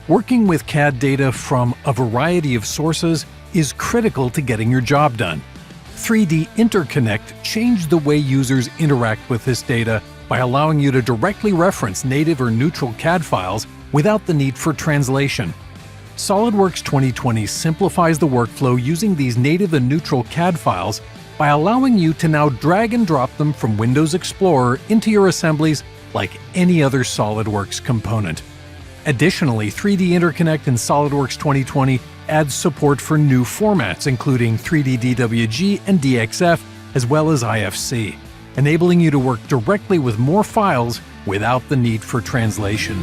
Working with CAD data from a variety of sources is critical to getting your job done. 3D Interconnect changed the way users interact with this data by allowing you to directly reference native or neutral CAD files without the need for translation. SOLIDWORKS 2020 simplifies the workflow using these native and neutral CAD files by allowing you to now drag and drop them from Windows Explorer into your assemblies like any other SOLIDWORKS component. Additionally, 3D Interconnect in SOLIDWORKS 2020 adds support for new formats including 3D DWG and DXF as well as IFC, enabling you to work directly with more files without the need for translation.